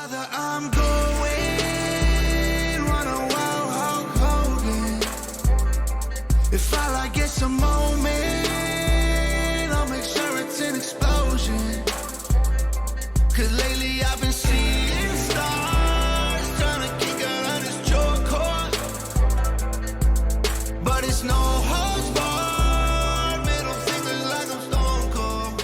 Brother, I'm going, wanna wow Hulk Hogan. If I like get some moment, I'll make sure it's an explosion. Cause lately I've been seeing stars, trying to kick out of this joke cord. But it's no holds barred, middle fingers like I'm Stone Cold.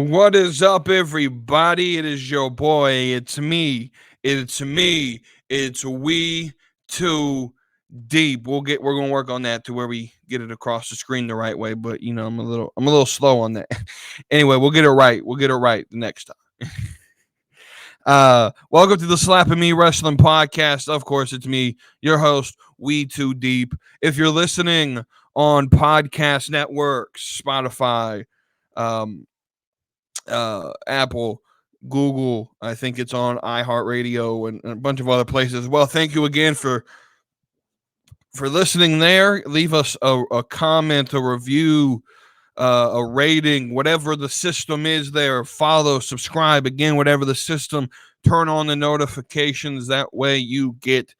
What is up, everybody? It is your boy. It's me. It's WETOODEEP. We're gonna work on that to where we get it across the screen the right way. But you know, I'm a little slow on that. Anyway, we'll get it right. We'll get it right the next time. Welcome to the Slapping Me Wrestling Podcast. Of course, it's me, your host, WETOODEEP. If you're listening on podcast networks, Spotify, Apple, Google, I think it's on iHeartRadio and a bunch of other places. Well, thank you again for listening there. Leave us a comment, a review, a rating, whatever the system is there. Follow, subscribe, again, whatever the system. Turn on the notifications. That way you get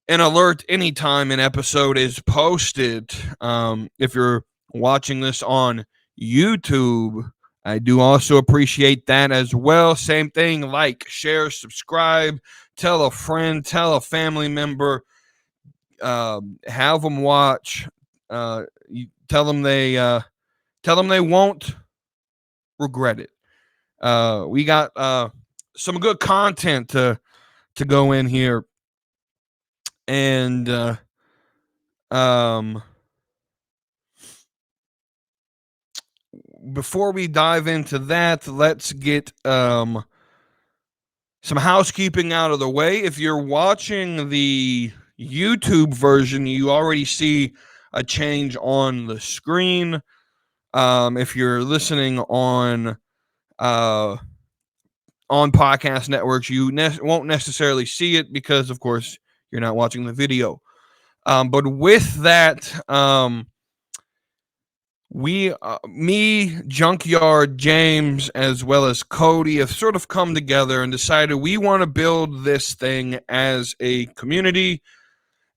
an alert anytime an episode is posted. If you're watching this on YouTube, I do also appreciate that as well. Same thing, like, share, subscribe, tell a friend, tell a family member, have them watch, tell them they won't regret it. We got some good content to go in here, and before we dive into that, let's get some housekeeping out of the way. If you're watching the YouTube version, you already see a change on the screen. If you're listening on podcast networks, you won't necessarily see it because, of course, you're not watching the video. But with that, me, Junkyard James, as well as Cody, have sort of come together and decided we want to build this thing as a community,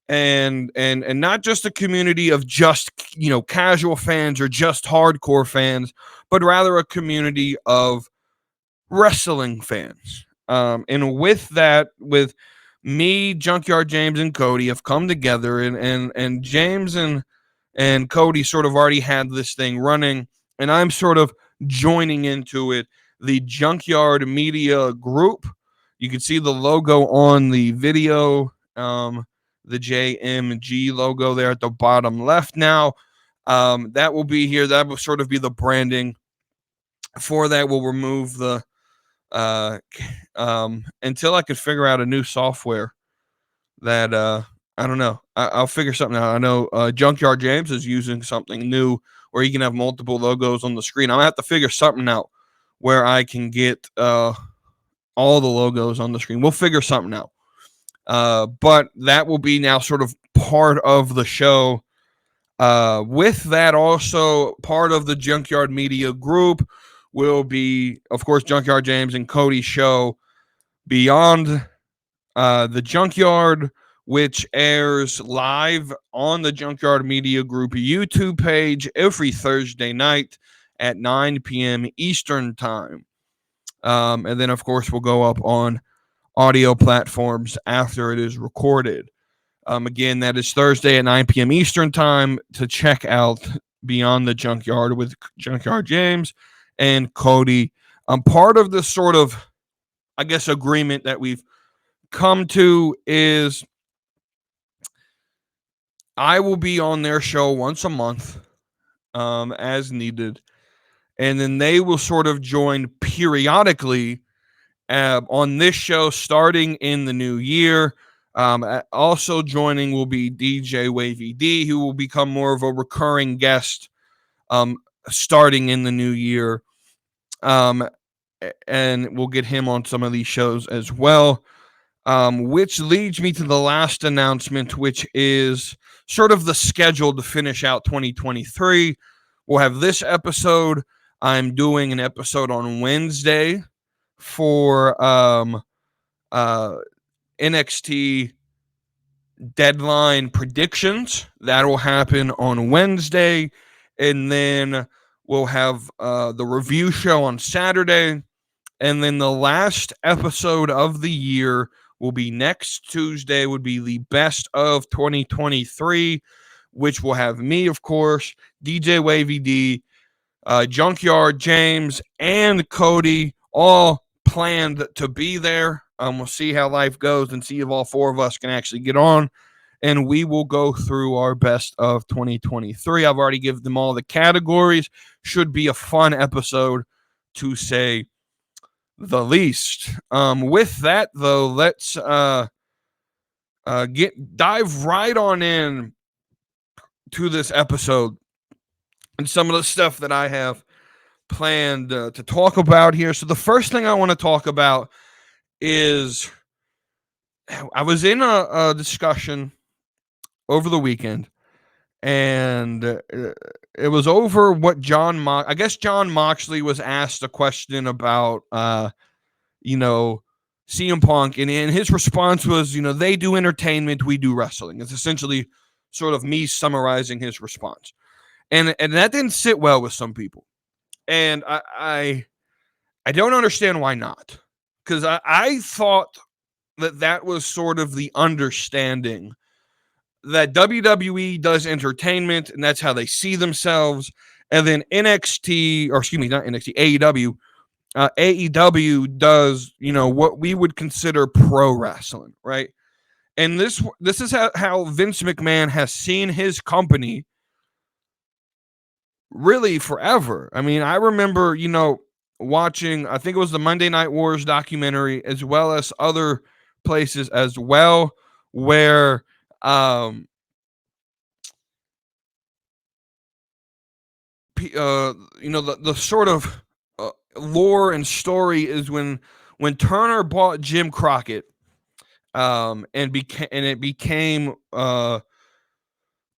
and not just a community of just, you know, casual fans or just hardcore fans, but rather a community of wrestling fans. And with that, with me, Junkyard James, and Cody have come together, and James and Cody sort of already had this thing running, and I'm sort of joining into it. The Junkyard Media Group. You can see the logo on the video, the JMG logo there at the bottom left now. That will be here. That will sort of be the branding. For that, we'll remove the until I could figure out a new software that I don't know. I'll figure something out. I know Junkyard James is using something new where you can have multiple logos on the screen. I'm going to have to figure something out where I can get all the logos on the screen. We'll figure something out. But that will be now sort of part of the show. With that, also part of the Junkyard Media Group will be, of course, Junkyard James and Cody's show, Beyond the Junkyard, which airs live on the Junkyard Media Group YouTube page every Thursday night at 9 p.m. Eastern Time. And then, of course, we'll go up on audio platforms after it is recorded. Again, that is Thursday at 9 p.m. Eastern Time to check out Beyond the Junkyard with Junkyard James and Cody. Part of the sort of, I guess, agreement that we've come to is I will be on their show once a month, as needed, and then they will sort of join periodically on this show starting in the new year. Also joining will be DJ Wavy D, who will become more of a recurring guest starting in the new year, and we'll get him on some of these shows as well. Which leads me to the last announcement, which is sort of the schedule to finish out 2023. We'll have this episode I'm doing an episode on Wednesday for NXT deadline predictions. That will happen on Wednesday. And then we'll have the review show on Saturday. And then the last episode of the year will be next Tuesday, would be the best of 2023, which will have me, of course, DJ Wavy D, Junkyard James, and Cody all planned to be there. We'll see how life goes and see if all four of us can actually get on. And we will go through our best of 2023. I've already given them all the categories. Should be a fun episode, to say the least. With that, though, let's dive right on in to this episode and some of the stuff that I have planned to talk about here. So the first thing I want to talk about is I was in a discussion over the weekend, and it was over what I guess John Moxley was asked a question about, CM Punk, and his response was, they do entertainment, we do wrestling. It's essentially sort of me summarizing his response. And that didn't sit well with some people. And I don't understand why not. Because I thought that was sort of the understanding that WWE does entertainment, and that's how they see themselves. And then NXT, or excuse me, not NXT, AEW. AEW does, what we would consider pro wrestling, right? And this is how Vince McMahon has seen his company really forever. I mean, I remember, watching, I think it was the Monday Night Wars documentary, as well as other places as well, where the sort of lore and story is when Turner bought Jim Crockett, and it became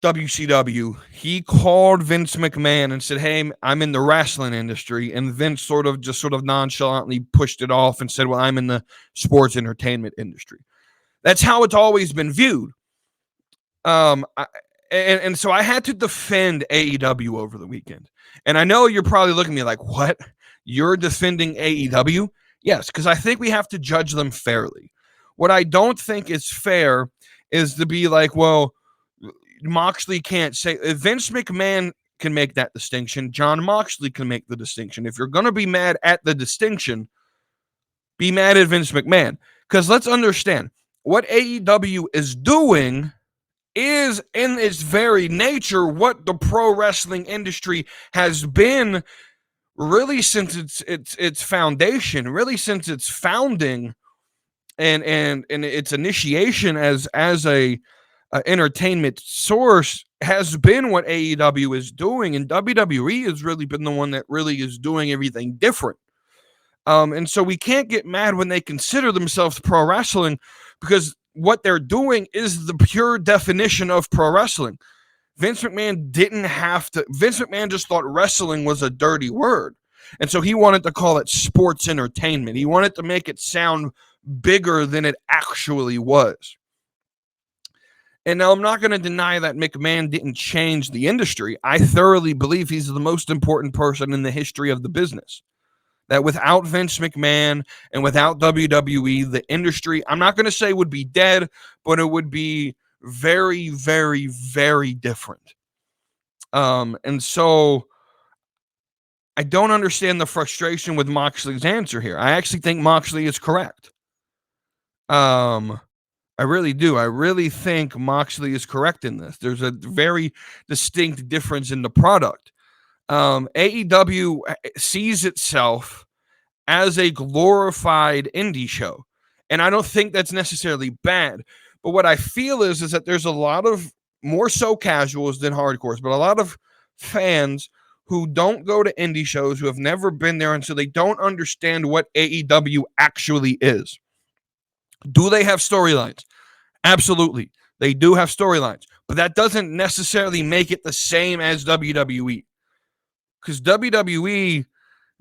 WCW. He called Vince McMahon and said, "Hey, I'm in the wrestling industry," and Vince sort of nonchalantly pushed it off and said, "Well, I'm in the sports entertainment industry." That's how it's always been viewed. And so I had to defend AEW over the weekend. And I know you're probably looking at me like, what? You're defending AEW? Yes, because I think we have to judge them fairly. What I don't think is fair is to be like, well, Moxley can't say. Vince McMahon can make that distinction. John Moxley can make the distinction. If you're going to be mad at the distinction, be mad at Vince McMahon. Because let's understand, what AEW is doing is, in its very nature, what the pro wrestling industry has been really since its foundation, really since its founding and its initiation as a entertainment source, has been what AEW is doing, and WWE has really been the one that really is doing everything different. And so we can't get mad when they consider themselves pro wrestling, because what they're doing is the pure definition of pro wrestling. Vince McMahon didn't have to. Vince McMahon just thought wrestling was a dirty word. And so he wanted to call it sports entertainment. He wanted to make it sound bigger than it actually was. And now I'm not going to deny that McMahon didn't change the industry. I thoroughly believe he's the most important person in the history of the business. That without Vince McMahon and without WWE, the industry, I'm not going to say would be dead, but it would be very, very, very different. And so I don't understand the frustration with Moxley's answer here. I actually think Moxley is correct. I really do. I really think Moxley is correct in this. There's a very distinct difference in the product. AEW sees itself as a glorified indie show, and I don't think that's necessarily bad. But what I feel is that there's a lot of, more so casuals than hardcores, but a lot of fans who don't go to indie shows, who have never been there, and so they don't understand what AEW actually is. Do they have storylines? Absolutely. They do have storylines, but that doesn't necessarily make it the same as WWE. Because WWE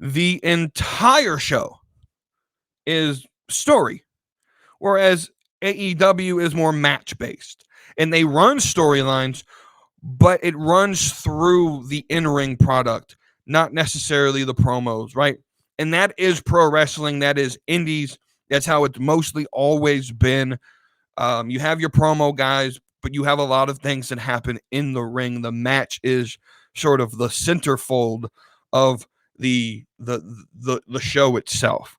the entire show is story, whereas AEW is more match based, and they run storylines, but it runs through the in-ring product, not necessarily the promos, right? And that is pro wrestling. That is indies. That's how it's mostly always been. You have your promo guys, but you have a lot of things that happen in the ring. The match is sort of the centerfold of the show itself.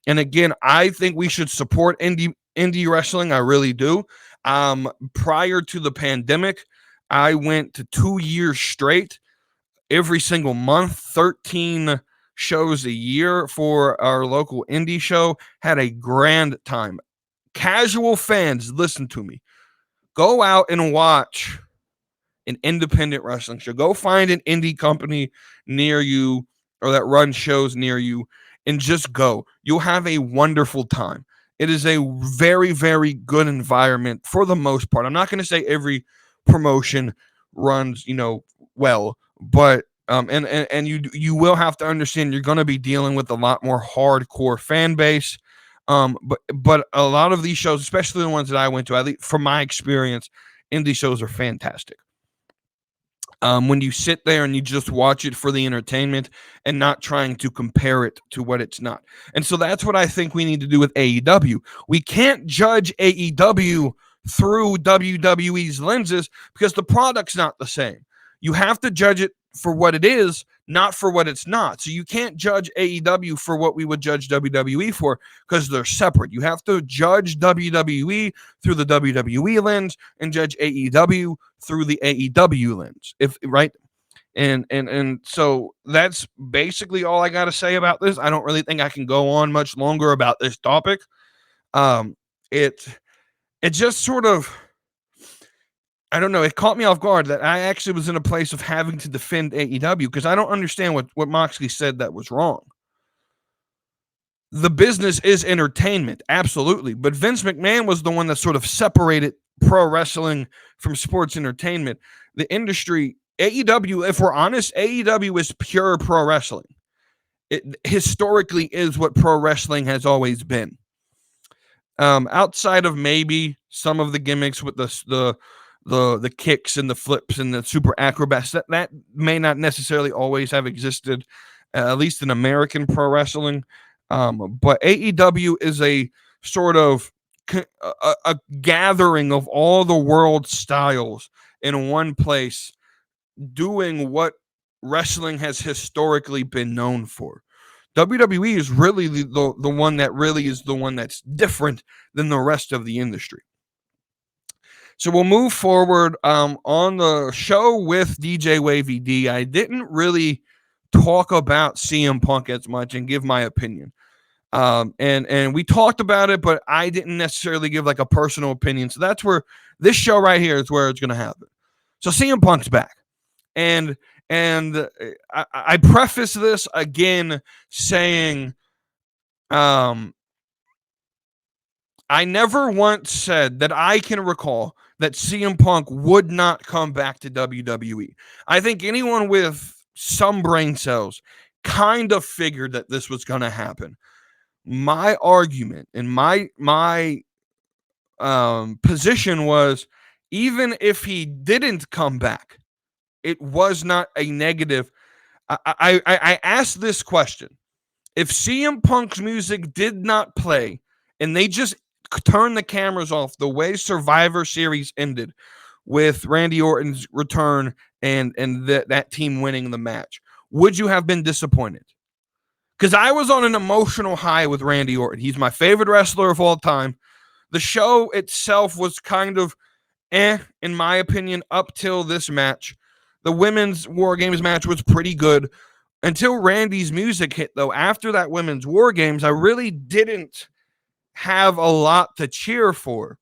And again, I think we should support indie wrestling. I really do. Prior to the pandemic, I went to 2 years straight, every single month, 13 shows a year for our local indie show. Had a grand time. Casual fans, listen to me. Go out and watch an independent wrestling show. Go find an indie company near you or that runs shows near you and just go. You'll have a wonderful time. It is a very, very good environment for the most part. I'm not going to say every promotion runs, well, but and you will have to understand you're going to be dealing with a lot more hardcore fan base. But a lot of these shows, especially the ones that I went to, at least from my experience, indie shows are fantastic. When you sit there and you just watch it for the entertainment and not trying to compare it to what it's not. And so that's what I think we need to do with AEW. We can't judge AEW through WWE's lenses because the product's not the same. You have to judge it for what it is, not for what it's not. So you can't judge AEW for what we would judge WWE for because they're separate. You have to judge WWE through the WWE lens and judge AEW through the AEW lens. Right? And so that's basically all I got to say about this. I don't really think I can go on much longer about this topic. It just sort of, I don't know. It caught me off guard that I actually was in a place of having to defend AEW because I don't understand what Moxley said that was wrong. The business is entertainment, absolutely. But Vince McMahon was the one that sort of separated pro wrestling from sports entertainment. The industry, AEW, if we're honest, AEW is pure pro wrestling. It historically is what pro wrestling has always been. Outside of maybe some of the gimmicks with the kicks and the flips and the super acrobats that may not necessarily always have existed, at least in American pro wrestling. But AEW is a sort of a gathering of all the world styles in one place, doing what wrestling has historically been known for. WWE is really the one that really is the one that's different than the rest of the industry. So we'll move forward on the show with DJ Wavy D. I didn't really talk about CM Punk as much and give my opinion. And we talked about it, but I didn't necessarily give like a personal opinion. So that's where this show right here is where it's going to happen. So CM Punk's back. And I preface this again saying, I never once said that I can recall that CM Punk would not come back to WWE. I think anyone with some brain cells kind of figured that this was going to happen. My argument and my position was, even if he didn't come back, it was not a negative. I asked this question. If CM Punk's music did not play and they just turn the cameras off the way Survivor Series ended with Randy Orton's return and that team winning the match, would you have been disappointed? Because I was on an emotional high with Randy Orton. He's my favorite wrestler of all time. The show itself was kind of in my opinion, up till this match. The women's War Games match was pretty good until Randy's music hit, though. After that women's War Games, I really didn't have a lot to cheer for.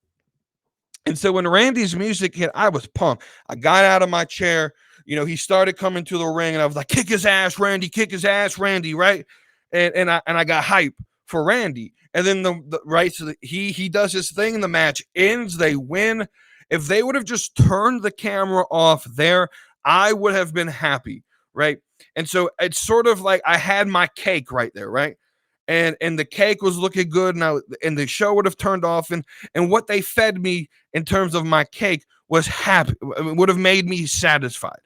And so when Randy's music hit, I was pumped. I got out of my chair. He started coming to the ring, and I was like, kick his ass, Randy, kick his ass, Randy, right? And I got hype for Randy. And then so he does his thing, the match ends, they win. If they would have just turned the camera off there, I would have been happy, right? And so it's sort of like I had my cake right there, right? And the cake was looking good, and the show would have turned off, and what they fed me in terms of my cake was happy, would have made me satisfied,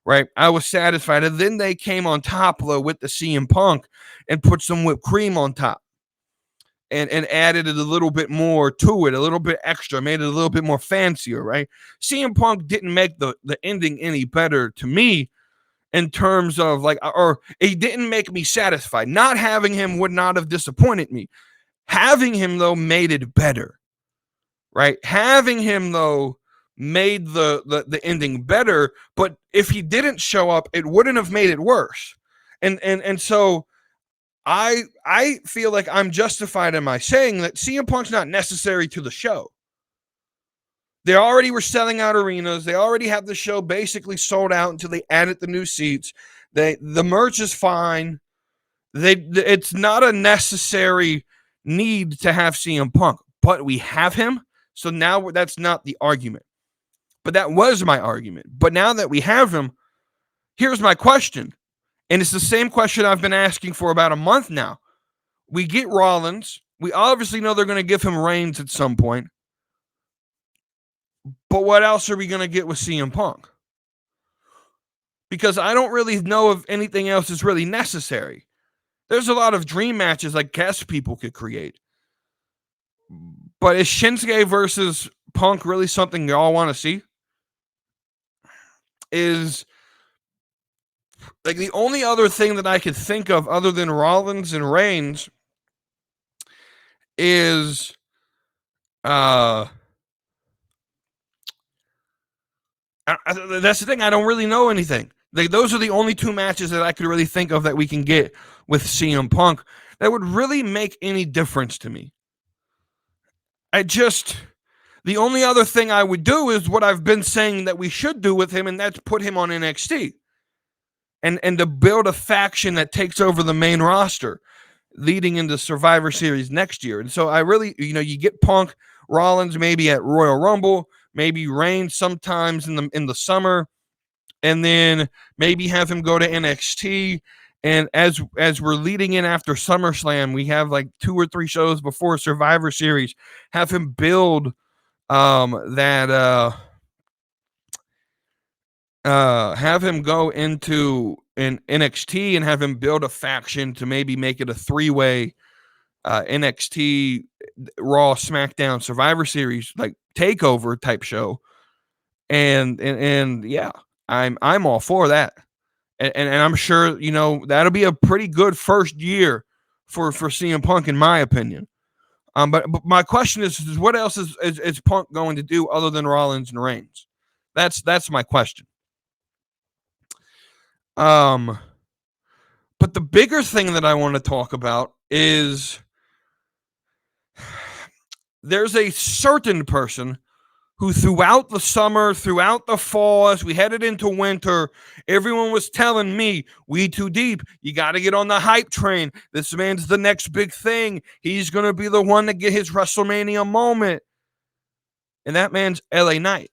right? I was satisfied, and then they came on top though with the CM Punk and put some whipped cream on top, and added it a little bit more to it, a little bit extra, made it a little bit more fancier, right? CM Punk didn't make the ending any better to me in terms of like, or it didn't make me satisfied. Not having him would not have disappointed me. Having him though made it better, right? Having him though made the ending better, but if he didn't show up, it wouldn't have made it worse. And so I feel like I'm justified in my saying that CM Punk's not necessary to the show. They already were selling out arenas. They already have the show basically sold out until they added the new seats. The merch is fine. It's not a necessary need to have CM Punk, but we have him. So now that's not the argument. But that was my argument. But now that we have him, here's my question. And it's the same question I've been asking for about a month now. We get Rollins. We obviously know they're going to give him Reigns at some point. But what else are we going to get with CM Punk? Because I don't really know if anything else is really necessary. There's a lot of dream matches like guest people could create. But is Shinsuke versus Punk really something y'all want to see? Is like the only other thing that I could think of other than Rollins and Reigns is that's the thing. I don't really know anything. Those are the only two matches that I could really think of that we can get with CM Punk that would really make any difference to me. The only other thing I would do is what I've been saying that we should do with him, and that's put him on NXT. And to build a faction that takes over the main roster leading into Survivor Series next year. And so I really, you get Punk, Rollins maybe at Royal Rumble, maybe Reigns sometimes in the summer, and then maybe have him go to NXT. And as we're leading in after SummerSlam, we have like 2 or 3 shows before Survivor Series, have him build have him go into an NXT and have him build a faction to maybe make it a 3-way NXT Raw SmackDown Survivor Series like takeover type show. And yeah, I'm all for that. And I'm sure, that'll be a pretty good first year for CM Punk, in my opinion. But my question is what else is Punk going to do other than Rollins and Reigns? That's my question. But the bigger thing that I want to talk about is there's a certain person who throughout the summer, throughout the fall, as we headed into winter, everyone was telling me, WETOODEEP, you got to get on the hype train. This man's the next big thing. He's going to be the one to get his WrestleMania moment. And that man's LA Knight.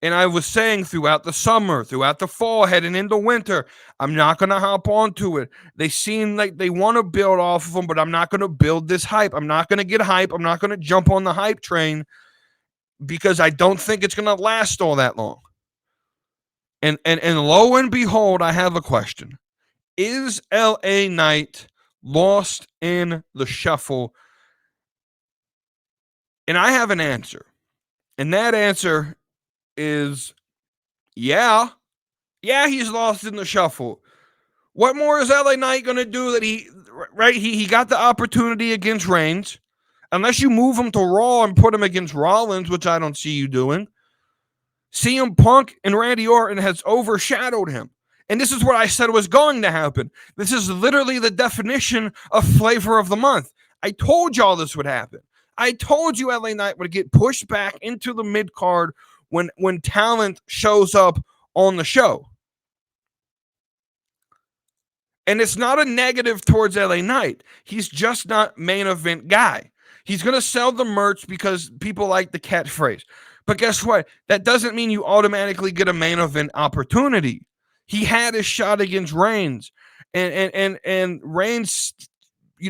And I was saying throughout the summer, throughout the fall, heading into winter, I'm not going to hop onto it. They seem like they want to build off of them, but I'm not going to build this hype. I'm not going to get hype. I'm not going to jump on the hype train because I don't think it's going to last all that long. And lo and behold, I have a question. Is LA Knight lost in the shuffle? And I have an answer. And that answer is yeah, he's lost in the shuffle. What more is LA Knight going to do that he got the opportunity against Reigns? Unless you move him to Raw and put him against Rollins, which I don't see you doing. CM Punk and Randy Orton has overshadowed him. And this is what I said was going to happen. This is literally the definition of flavor of the month. I told y'all this would happen. I told you LA Knight would get pushed back into the mid-card when talent shows up on the show. And it's not a negative towards LA Knight. He's just not main event guy. He's going to sell the merch because people like the catchphrase. But guess what? That doesn't mean you automatically get a main event opportunity. He had his shot against Reigns, and Reigns,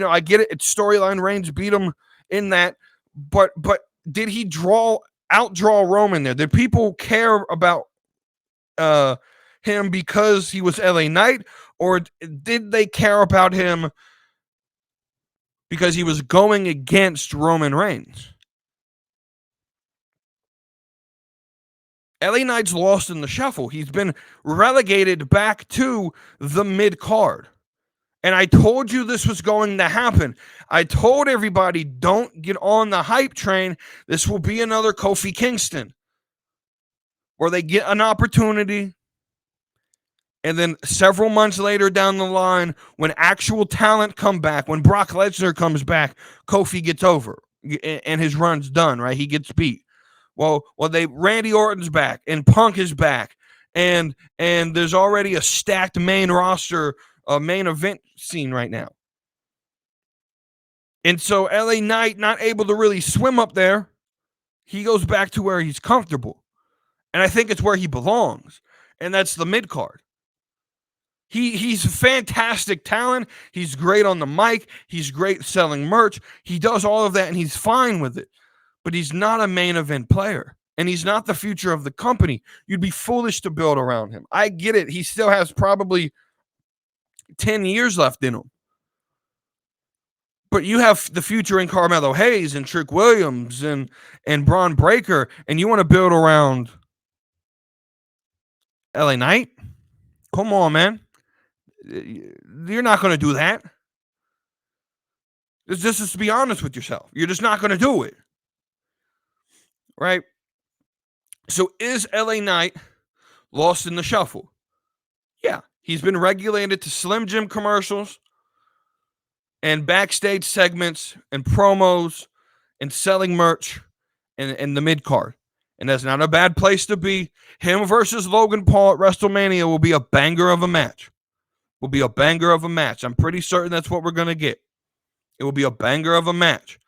I get it. It's storyline. Reigns beat him in that, but did he outdraw Roman there? Did people care about him because he was LA Knight, or did they care about him because he was going against Roman Reigns? LA Knight's lost in the shuffle. He's been relegated back to the mid card. And I told you this was going to happen. I told everybody, don't get on the hype train. This will be another Kofi Kingston, where they get an opportunity, and then several months later down the line, when actual talent come back, when Brock Lesnar comes back, Kofi gets over and his run's done, right? He gets beat. Well, Randy Orton's back and Punk is back, and there's already a stacked main roster, main event scene right now. And so LA Knight not able to really swim up there. He goes back to where he's comfortable. And I think it's where he belongs. And that's the mid card. He's a fantastic talent. He's great on the mic. He's great selling merch. He does all of that and he's fine with it. But he's not a main event player. And he's not the future of the company. You'd be foolish to build around him. I get it. He still has probably 10 years left in him. But you have the future in Carmelo Hayes and Trick Williams and Braun Breaker, and you want to build around LA Knight? Come on, man. You're not going to do that. Just to be honest with yourself. You're just not going to do it. Right? So is LA Knight lost in the shuffle? Yeah. He's been regulated to Slim Jim commercials and backstage segments and promos and selling merch and the mid card. And that's not a bad place to be. Him versus Logan Paul at WrestleMania will be a banger of a match. I'm pretty certain that's what we're going to get. It will be a banger of a match.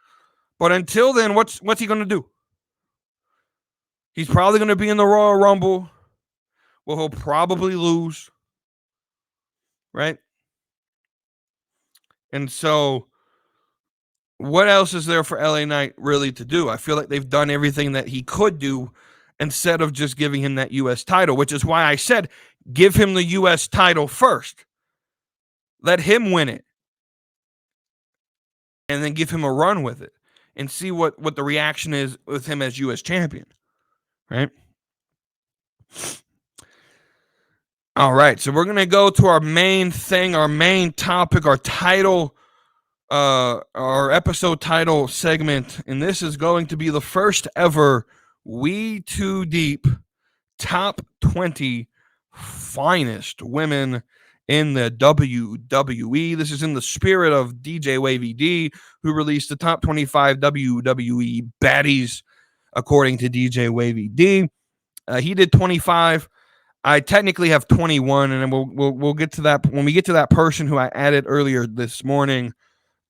But until then, what's he going to do? He's probably going to be in the Royal Rumble. Well, he'll probably lose. Right? And so, what else is there for LA Knight really to do? I feel like they've done everything that he could do instead of just giving him that U.S. title, which is why I said give him the U.S. title first. Let him win it. And then give him a run with it. And see what the reaction is with him as U.S. champion. Right? All right. So we're going to go to our main thing, our main topic, our title, our episode title segment. And this is going to be the first ever WETOODEEP top 20 finest women in the WWE. This is in the spirit of DJ Wavy D, who released the top 25 WWE baddies, according to DJ Wavy D. He did 25. I technically have 21, and then we'll get to that when we get to that person who I added earlier this morning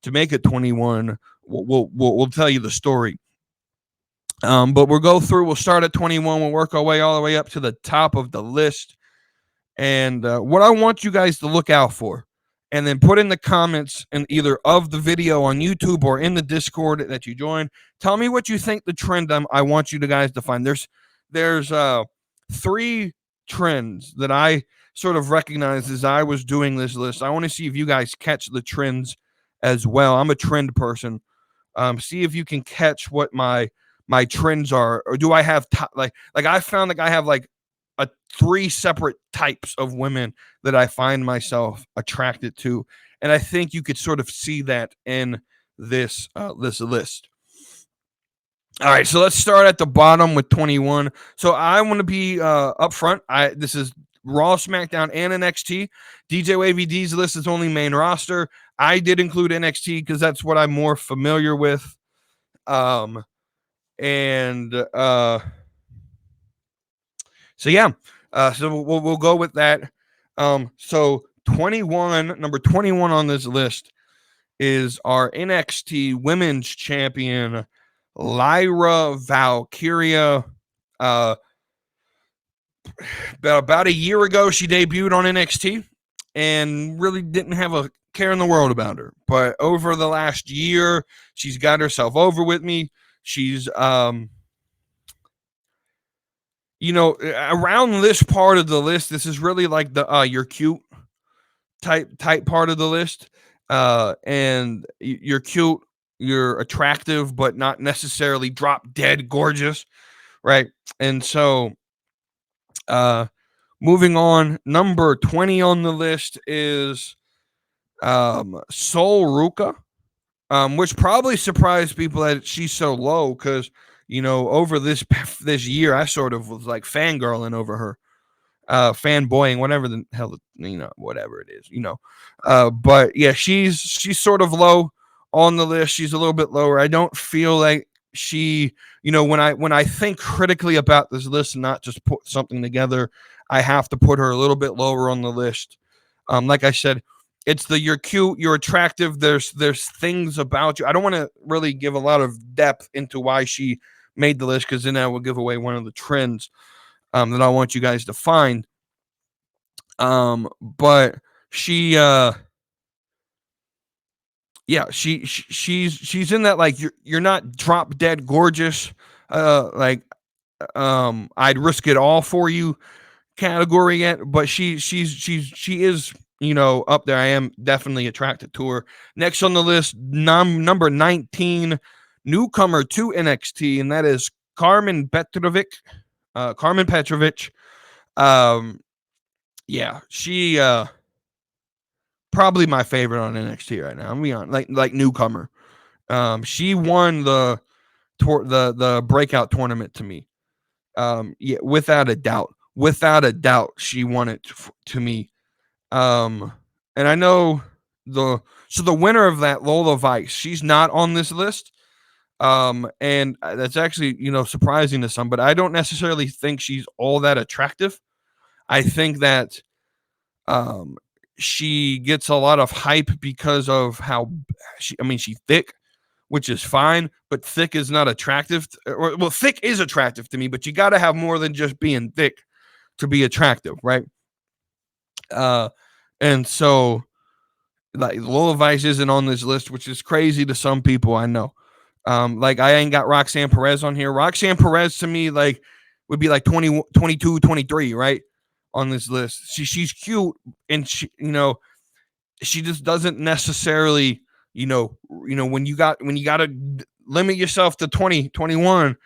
to make it 21. We'll tell you the story. But we'll go through. We'll start at 21. We'll work our way all the way up to the top of the list. And what I want you guys to look out for, and then put in the comments in either of the video on YouTube or in the Discord that you join. Tell me what you think the trend I want you guys to find. There's 3 trends that I sort of recognized as I was doing this list. I want to see if you guys catch the trends as well. I'm a trend person. See if you can catch what my trends are, or do I have like I found like I have like 3 separate types of women that I find myself attracted to, and I think you could sort of see that in this list. All right, so let's start at the bottom with 21. So I want to be up front. This is Raw, SmackDown, and NXT. DJ Wavy D's list is only main roster. I did include NXT because that's what I'm more familiar with. So yeah, so we'll go with that. So 21, number 21 on this list is our NXT Women's Champion, Lyra Valkyria. about a year ago, she debuted on NXT and really didn't have a care in the world about her. But over the last year, she's got herself over with me. She's, around this part of the list, this is really like the you're cute type part of the list. And you're cute, you're attractive, but not necessarily drop dead gorgeous, right? And so, moving on, number 20 on the list is Sol Ruka, which probably surprised people that she's so low because over this year I sort of was like fangirling over her, fanboying, whatever the hell, whatever it is, but yeah, she's sort of low on the list. She's a little bit lower. I don't feel like she, when I think critically about this list and not just put something together, I have to put her a little bit lower on the list. Like I said, it's you're cute, you're attractive. There's things about you. I don't want to really give a lot of depth into why she made the list because then I will give away one of the trends that I want you guys to find. But she, she's in that like you're not drop dead gorgeous, like I'd risk it all for you category yet, but she is up there. I am definitely attracted to her. Next on the list, number 19, newcomer to NXT, and that is Carmen Petrovic. Yeah, she probably my favorite on NXT right now. I'm being honest, like newcomer. She won the breakout tournament to me. Yeah, without a doubt, she won it to me. And I know the winner of that, Lola Vice, she's not on this list. And that's actually, surprising to some, but I don't necessarily think she's all that attractive. I think that she gets a lot of hype because of how she's thick, which is fine, but thick is not attractive. Thick is attractive to me, but you got to have more than just being thick to be attractive, right? And so like Lola Vice isn't on this list, which is crazy to some people, I know. Like I ain't got Roxanne Perez on here. Roxanne Perez to me like would be like 20, 22, 23, right? On this list. She's cute and she just doesn't necessarily, when you got to limit yourself to 20, 21,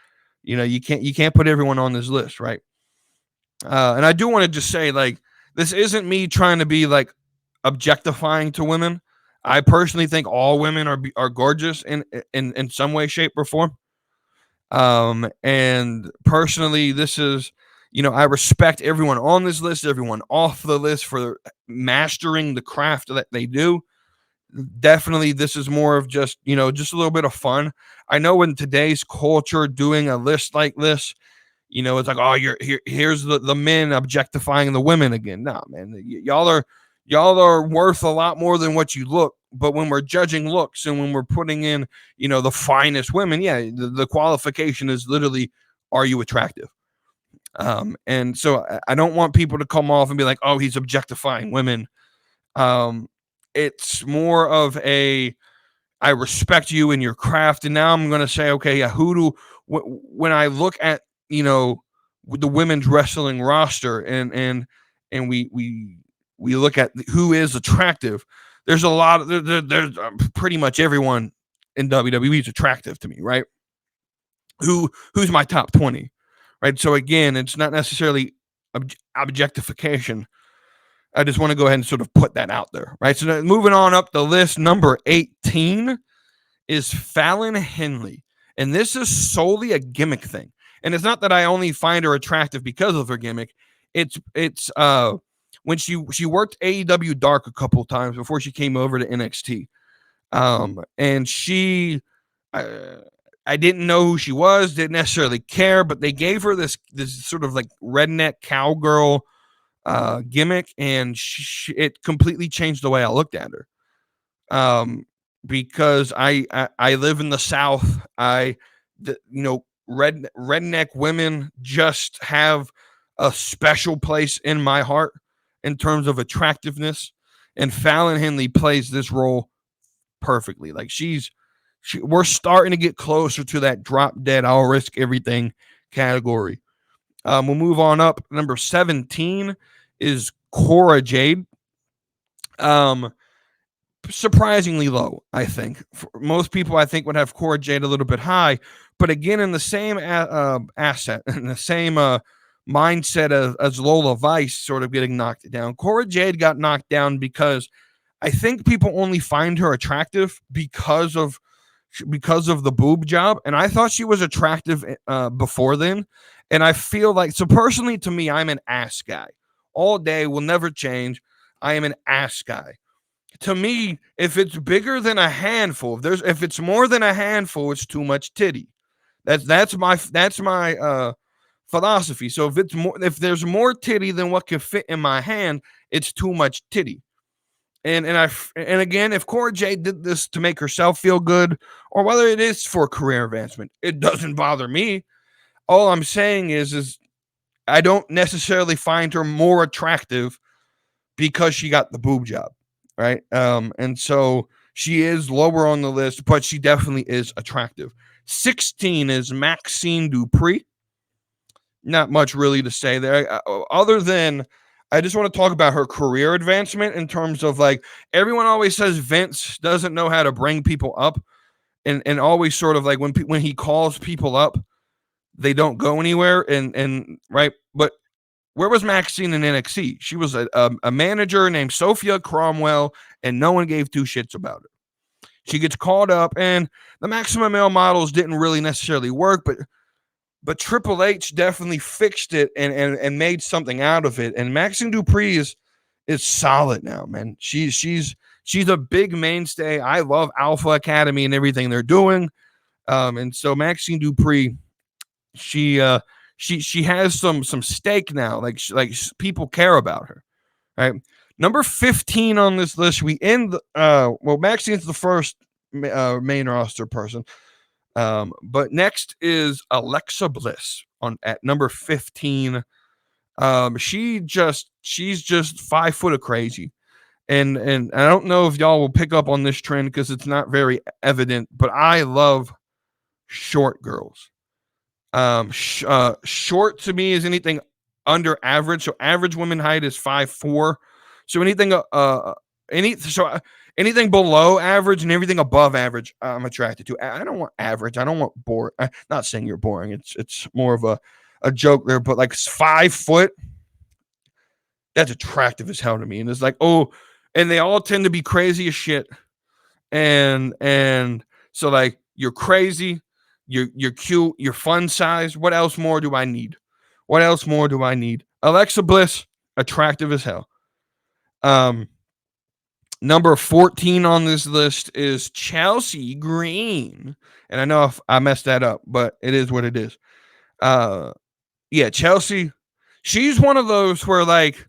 you can't put everyone on this list, right? And I do want to just say, like, this isn't me trying to be like objectifying to women. I personally think all women are gorgeous in some way, shape, or form. And personally, this is, I respect everyone on this list, everyone off the list for mastering the craft that they do. Definitely, this is more of just, just a little bit of fun. I know in today's culture, doing a list like this, it's like, oh, here's the men objectifying the women again. No, man, y'all are worth a lot more than what you look. But when we're judging looks and when we're putting in, the finest women, yeah, the qualification is literally, are you attractive? And so I don't want people to come off and be like, oh, he's objectifying women. It's more of I respect you and your craft. And now I'm going to say, okay, yeah, when I look at, the women's wrestling roster and we look at who is attractive, there's a lot of, there's pretty much everyone in WWE is attractive to me, right? Who's my top 20, right? So again, it's not necessarily objectification. I just want to go ahead and sort of put that out there, right? So moving on up the list, number 18 is Fallon Henley. And this is solely a gimmick thing. And it's not that I only find her attractive because of her gimmick. It's when she worked AEW Dark a couple of times before she came over to NXT. And she, I didn't know who she was, didn't necessarily care, but they gave her this sort of like redneck cowgirl gimmick, and it completely changed the way I looked at her. Because I live in the South. Redneck women just have a special place in my heart in terms of attractiveness. And Fallon Henley plays this role perfectly. Like we're starting to get closer to that drop dead, I'll risk everything category. We'll move on up. Number 17 is Cora Jade. Surprisingly low, I think. For most people, I think, would have Cora Jade a little bit high, but again, in the same asset, in the same mindset as Lola Vice sort of getting knocked down. Cora Jade got knocked down because I think people only find her attractive because of the boob job, and I thought she was attractive before then. And I feel like, so personally to me, I'm an ass guy. All day, will never change. I am an ass guy. To me, if it's bigger than a handful, if it's more than a handful, it's too much titty. That's my philosophy. So if there's more titty than what can fit in my hand, it's too much titty. And again, if Cora Jade did this to make herself feel good, or whether it is for career advancement, it doesn't bother me. All I'm saying is I don't necessarily find her more attractive because she got the boob job, right? And so she is lower on the list, but she definitely is attractive. 16 is Maxine Dupree. Not much really to say there, other than I just want to talk about her career advancement in terms of, like, everyone always says Vince doesn't know how to bring people up, and always sort of like when he calls people up, they don't go anywhere, and right. But where was Maxine in NXT? She was a manager named Sophia Cromwell, and no one gave two shits about her. She gets called up, and the Maximum Male models didn't really necessarily work, but Triple H definitely fixed it and made something out of it. And Maxine Dupree is solid now, man. She's a big mainstay. I love Alpha Academy and everything they're doing. And so Maxine Dupree, she has some stake now. Like people care about her, right? Number 15 on this list, we end. Maxine's the first main roster person. But next is Alexa Bliss at number 15. She's just 5 foot of crazy. And I don't know if y'all will pick up on this trend because it's not very evident, but I love short girls. Short to me is anything under average. So average women height is 5'4". So anything below average and everything above average, I'm attracted to. I don't want average. I don't want boring. I'm not saying you're boring. It's more of a joke there, but like 5 foot, that's attractive as hell to me. And it's like, oh, and they all tend to be crazy as shit. And so, like, you're crazy, you're cute, you're fun size. What else more do I need? Alexa Bliss, attractive as hell. Number 14 on this list is Chelsea Green. And I know if I messed that up, but it is what it is. Chelsea, she's one of those where, like,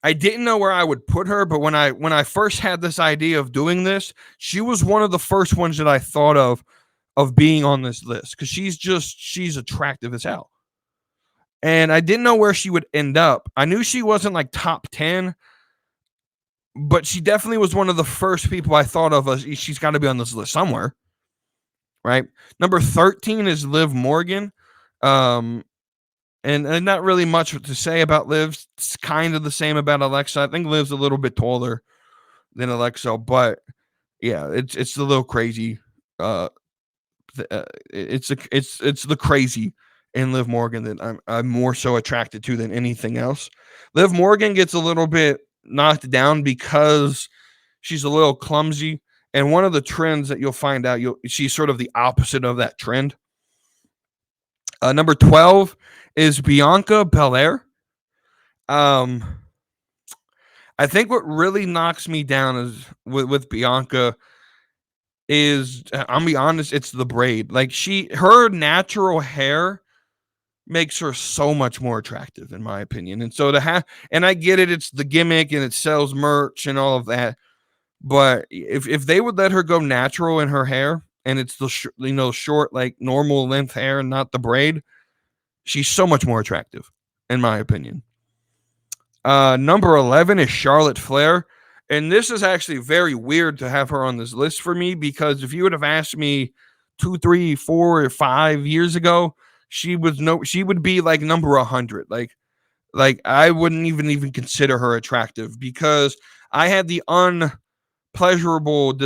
I didn't know where I would put her, but when I first had this idea of doing this, she was one of the first ones that I thought of being on this list, because she's attractive as hell. And I didn't know where she would end up. I knew she wasn't like top 10, but she definitely was one of the first people I thought of as she's got to be on this list somewhere, right? Number 13 is Liv Morgan. And not really much to say about Liv. It's kind of the same about Alexa. I think Liv's a little bit taller than Alexa, but yeah, it's a little crazy. It's the crazy in Liv Morgan that I'm more so attracted to than anything else. Liv Morgan gets a little bit knocked down because she's a little clumsy, and one of the trends that you'll find out, she's sort of the opposite of that trend. Number 12 is Bianca Belair. I think what really knocks me down is with Bianca is, I'll be honest, it's the braid. Like, her natural hair makes her so much more attractive, in my opinion. And so and I get it, it's the gimmick and it sells merch and all of that. But if they would let her go natural in her hair, and it's the short, like normal length hair and not the braid, she's so much more attractive. in my opinion. Number 11 is Charlotte Flair. And this is actually very weird to have her on this list for me, because if you would have asked me 2, 3, 4, or 5 years ago, she would be like number 100. Like I wouldn't even consider her attractive, because I had the unpleasurable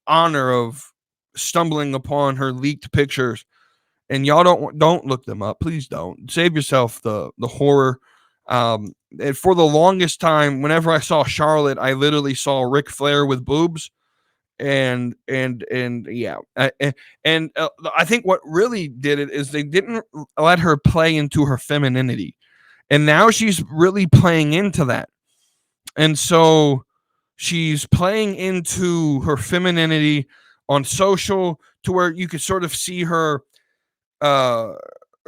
honor of stumbling upon her leaked pictures, and y'all don't look them up. Please don't. Save yourself the horror. And for the longest time, whenever I saw Charlotte, I literally saw Ric Flair with boobs, and yeah, I think what really did it is they didn't let her play into her femininity, and now she's really playing into that, and so she's playing into her femininity on social, to where you could sort of see uh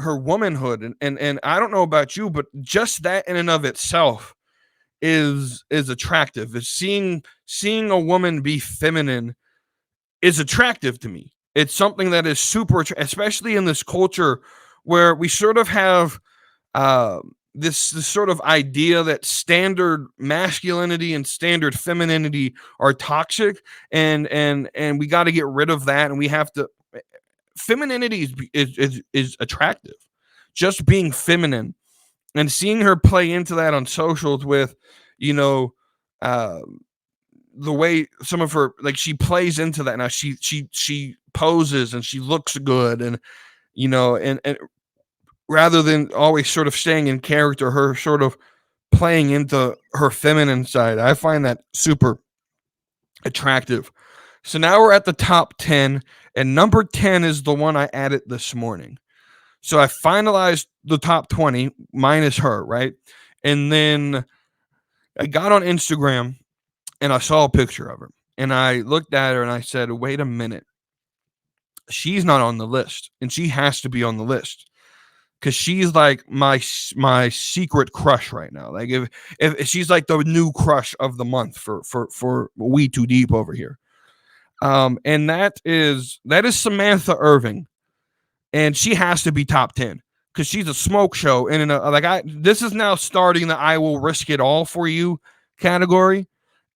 her womanhood, and I don't know about you, but just that in and of itself is attractive. Is seeing a woman be feminine is attractive to me. It's something that is super, especially in this culture where we sort of have uh, this sort of idea that standard masculinity and standard femininity are toxic, and we got to get rid of that, and we have to. Femininity is attractive. Just being feminine, and seeing her play into that on socials with, you know, uh, the way some of her, like, she plays into that now. She poses and she looks good, and and rather than always sort of staying in character, her sort of playing into her feminine side. I find that super attractive. So now we're at the top 10, and number 10 is the one I added this morning. So I finalized the top 20 minus her, right? And then I got on Instagram and I saw a picture of her, and I looked at her and I said, wait a minute. She's not on the list, and she has to be on the list, because she's like my secret crush right now. Like if she's like the new crush of the month for WETOODEEP over here. And that is Samantha Irving, and she has to be top 10, because she's a smoke show. And this is now starting the I will risk it all for you category,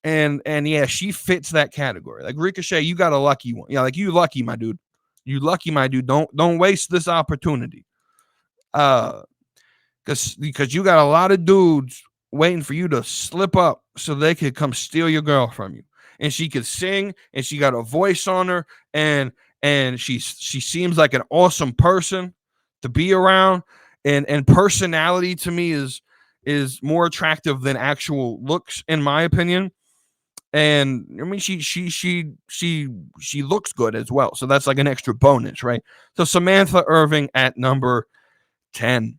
and yeah, she fits that category. Like, Ricochet, you got a lucky one. Yeah, like, you lucky, my dude. You lucky, my dude. Don't waste this opportunity. Because you got a lot of dudes waiting for you to slip up so they could come steal your girl from you. And she could sing, and she got a voice on her, and she seems like an awesome person to be around, and personality to me is more attractive than actual looks, in my opinion. And I mean, she looks good as well, so that's like an extra bonus, right? So Samantha Irving at number 10.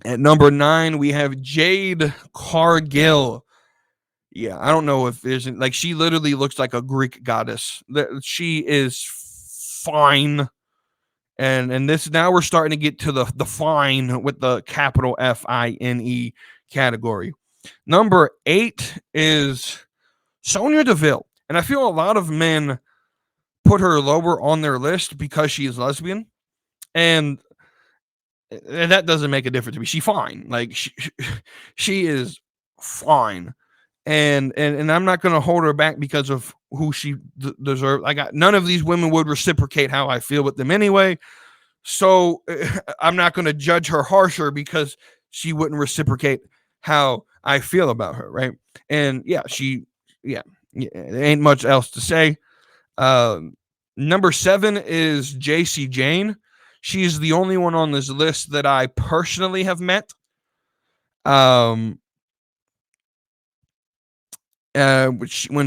At number 9, we have Jade Cargill. Yeah, I don't know if there's like, she literally looks like a Greek goddess. She is fine. And this, now we're starting to get to the fine with the capital FINE category. Number 8 is Sonya Deville. And I feel a lot of men put her lower on their list because she is lesbian. And that doesn't make a difference to me. She's fine. Like, she is fine. And I'm not going to hold her back because of who she deserves. None of these women would reciprocate how I feel with them anyway. So I'm not going to judge her harsher because she wouldn't reciprocate how I feel about her, right? And yeah, there ain't much else to say. Number 7 is JC Jane. She's the only one on this list that I personally have met. When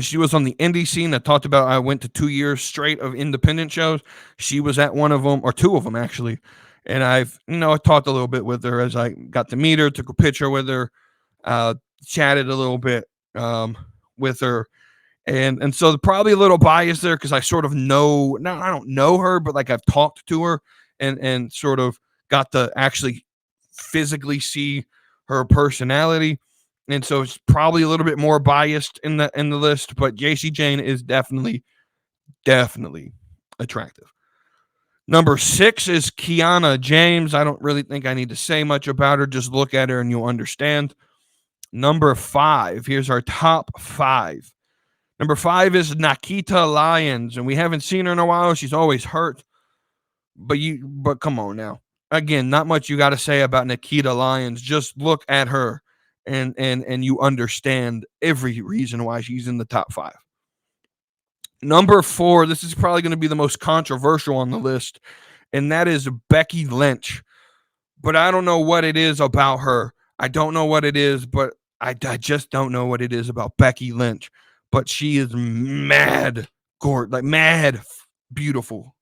she was on the indie scene, I talked about, I went to 2 years straight of independent shows. She was at one of them, or 2 of them actually. And I talked a little bit with her as I got to meet her, took a picture with her, chatted a little bit with her. And so probably a little biased there, because I sort of know, no, I don't know her, but like, I've talked to her and sort of got to actually physically see her personality. And so it's probably a little bit more biased in the list, but JC Jane is definitely attractive. Number 6 is Kiana James. I don't really think I need to say much about her. Just look at her and you'll understand. Number 5, here's our top 5. Number 5 is Nikita Lyons, and we haven't seen her in a while. She's always hurt. But come on now. Again, not much you got to say about Nikita Lyons. Just look at her and you understand every reason why she's in the top 5. Number 4, this is probably going to be the most controversial on the list, and that is Becky Lynch. But I don't know what it is about her. I don't know what it is, but I just don't know what it is about Becky Lynch. But she is mad beautiful,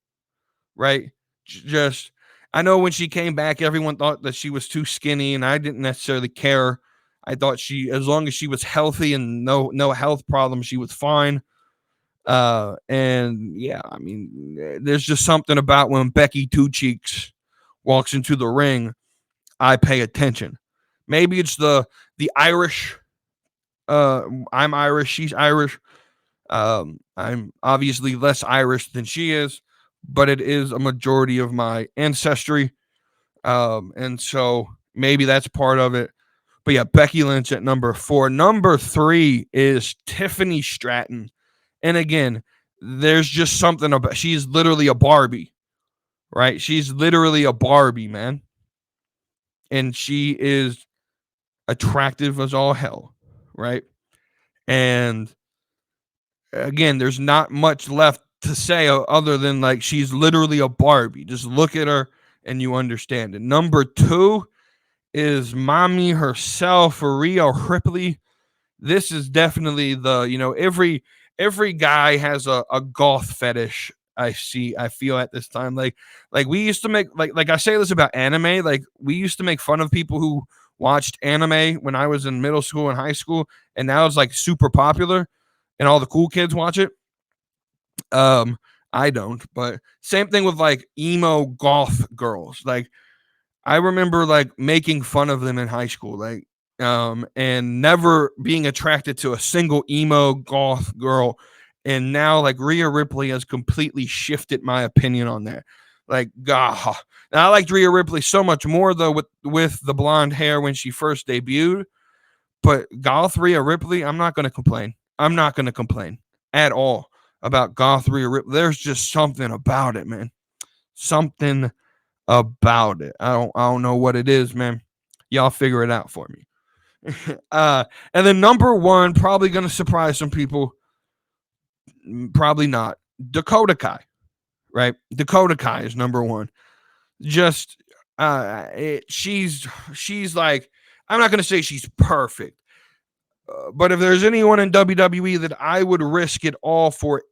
right? Just, I know when she came back, everyone thought that she was too skinny, and I didn't necessarily care. I thought as long as she was healthy and no health problems, she was fine. And yeah, I mean, there's just something about when Becky Two Cheeks walks into the ring, I pay attention. Maybe it's the Irish. I'm Irish. She's Irish. I'm obviously less Irish than she is, but it is a majority of my ancestry. And so maybe that's part of it. But yeah, Becky Lynch at number 4. Number 3 is Tiffany Stratton. And again, there's just something about, she's literally a Barbie, right? She's literally a Barbie, man. And she is attractive as all hell, right? And again, there's not much left to say other than like she's literally a Barbie. Just look at her and you understand it. Number 2 is mommy herself, Rhea Ripley. This is definitely every guy has a goth fetish. I feel at this time, like we used to make, like I say this about anime, like we used to make fun of people who watched anime when I was in middle school and high school, and now it's like super popular and all the cool kids watch it. I don't, but same thing with like emo goth girls. Like I remember like making fun of them in high school, like and never being attracted to a single emo goth girl. And now like Rhea Ripley has completely shifted my opinion on that. Like, God, now, I liked Rhea Ripley so much more though with the blonde hair when she first debuted. But goth Rhea Ripley, I'm not going to complain. I'm not going to complain at all about goth Rhea Ripley. There's just something about it, man. Something about it. I don't know what it is, man. Y'all figure it out for me. And then number 1, probably going to surprise some people. Probably not. Dakota Kai, right? Dakota Kai is number 1. Just she's like, I'm not going to say she's perfect, but if there's anyone in WWE that I would risk it all for,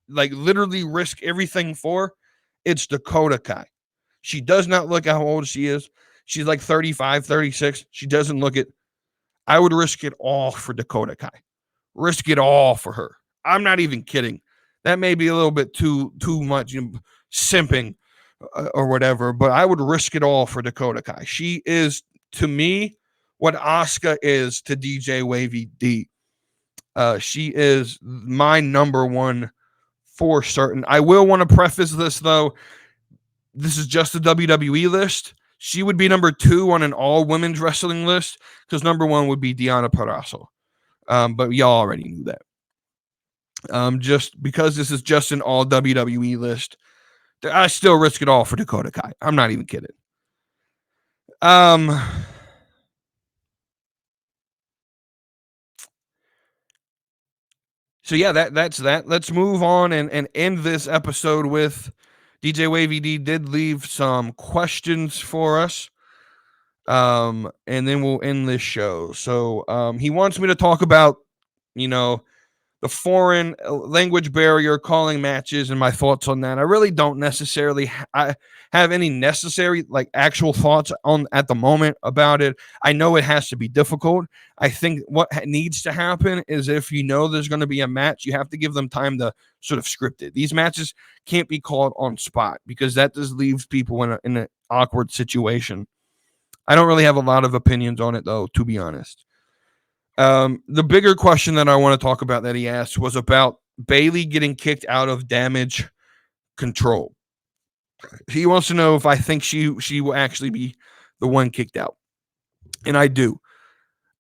like literally risk everything for, it's Dakota Kai. She does not look how old she is. She's like 35, 36. She doesn't look it. I would risk it all for Dakota Kai. Risk it all for her. I'm not even kidding. That may be a little bit too much, simping or whatever, but I would risk it all for Dakota Kai. She is, to me, what Asuka is to DJ Wavy D. She is my number 1 for certain. I will want to preface this, though. This is just a WWE list. She would be number 2 on an all women's wrestling list because number 1 would be Deonna Purrazzo. But y'all already knew that. Just because this is just an all WWE list, I still risk it all for Dakota Kai. I'm not even kidding. So yeah, that's that. Let's move on and end this episode with DJ Wavy D did leave some questions for us. And then we'll end this show. So he wants me to talk about, the foreign language barrier calling matches and my thoughts on that. I really don't necessarily have any necessary like actual thoughts on at the moment about it. I know it has to be difficult. I think what needs to happen is if there's going to be a match, you have to give them time to sort of script it. These matches can't be called on spot because that just leaves people in an awkward situation. I don't really have a lot of opinions on it though, to be honest. The bigger question that I want to talk about that he asked was about Bayley getting kicked out of Damage Control. He wants to know if I think she will actually be the one kicked out. And I do.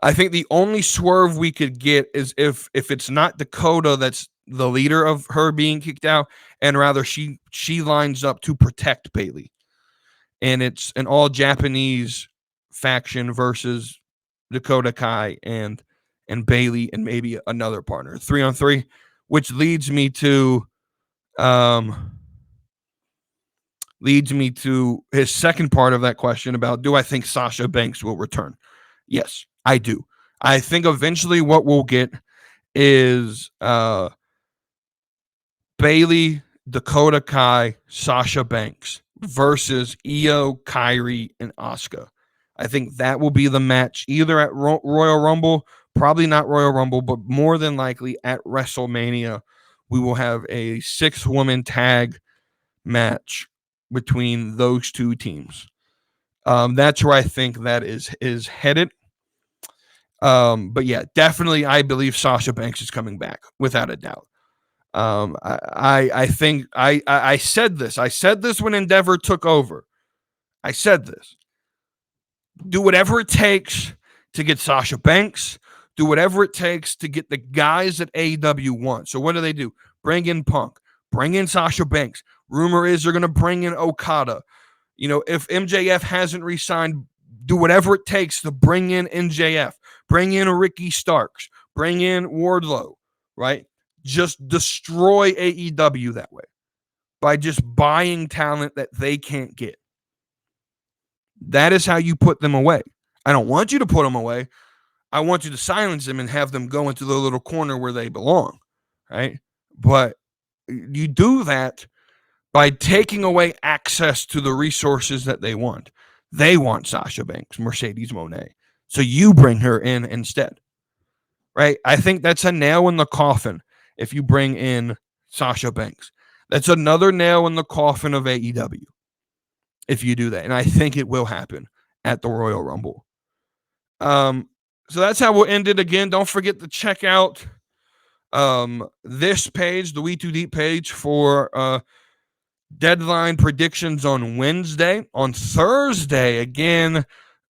I think the only swerve we could get is if it's not Dakota that's the leader of her being kicked out, and rather she lines up to protect Bailey. And it's an all Japanese faction versus Dakota Kai and Bailey and maybe another partner, 3-on-3, which leads me to his second part of that question about, do I think Sasha Banks will return? Yes, I do. I think eventually what we'll get is Bailey, Dakota Kai, Sasha Banks versus Io, Kyrie, and Asuka. I think that will be the match either at Royal Rumble, probably not Royal Rumble, but more than likely at WrestleMania. We will have a 6-woman tag match between those two teams. That's where I think that is headed. But yeah, definitely, I believe Sasha Banks is coming back without a doubt. I think I said this. I said this when Endeavor took over. I said this. Do whatever it takes to get Sasha Banks. Do whatever it takes to get the guys that AEW want. So what do? Bring in Punk. Bring in Sasha Banks. Rumor is they're going to bring in Okada. If MJF hasn't re-signed, do whatever it takes to bring in MJF. Bring in Ricky Starks. Bring in Wardlow, right? Just destroy AEW that way by just buying talent that they can't get. That is how you put them away. I don't want you to put them away. I want you to silence them and have them go into the little corner where they belong, right? But you do that by taking away access to the resources that they want. They want Sasha Banks, Mercedes Moné. So you bring her in instead, right? I think that's a nail in the coffin if you bring in Sasha Banks. That's another nail in the coffin of AEW if you do that. And I think it will happen at the Royal Rumble. So that's how we'll end it. Again, don't forget to check out this page, the WETOODEEP page, for deadline predictions on Wednesday. On Thursday, again,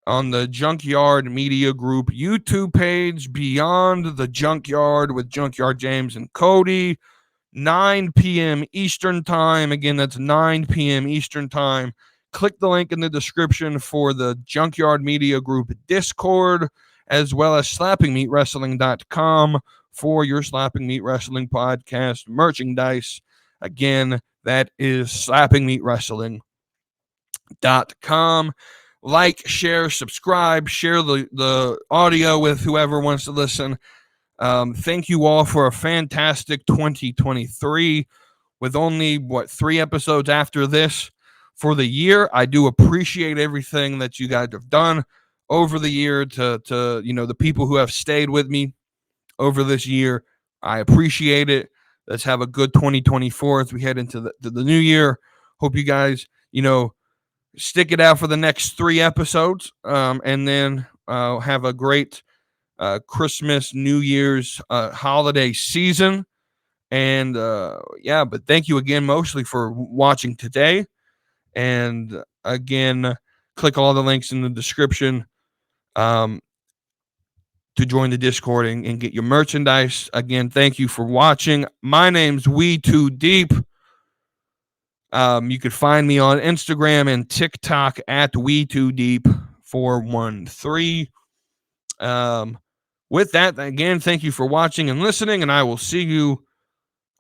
on the Junkyard Media Group YouTube page, Beyond the Junkyard with Junkyard James and Cody, 9 p.m. Eastern Time. Again, that's 9 p.m. Eastern Time. Click the link in the description for the Junkyard Media Group Discord, as well as slappingmeatwrestling.com for your Slapping Meat Wrestling podcast merchandise. Again, that is slappingmeatwrestling.com. Like, share, subscribe, share the audio with whoever wants to listen. Thank you all for a fantastic 2023 with only, 3 episodes after this for the year. I do appreciate everything that you guys have done over the year to the people who have stayed with me over this year. I appreciate it. Let's have a good 2024 as we head into the new year. Hope you guys, stick it out for the next 3 episodes, and then have a great Christmas, New Year's holiday season. And but thank you again mostly for watching today. And again, click all the links in the description to join the Discord and get your merchandise. Again, thank you for watching. My name's WETOODEEP. You can find me on Instagram and TikTok at WETOODEEP413. With that, again, thank you for watching and listening, and I will see you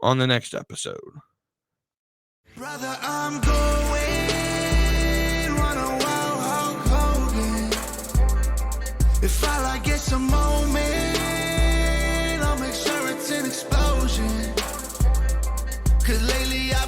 on the next episode. Brother, I'm going run a wild Hulk Hogan. If I like it's a moment, I'll make sure it's an explosion. 'Cause lately I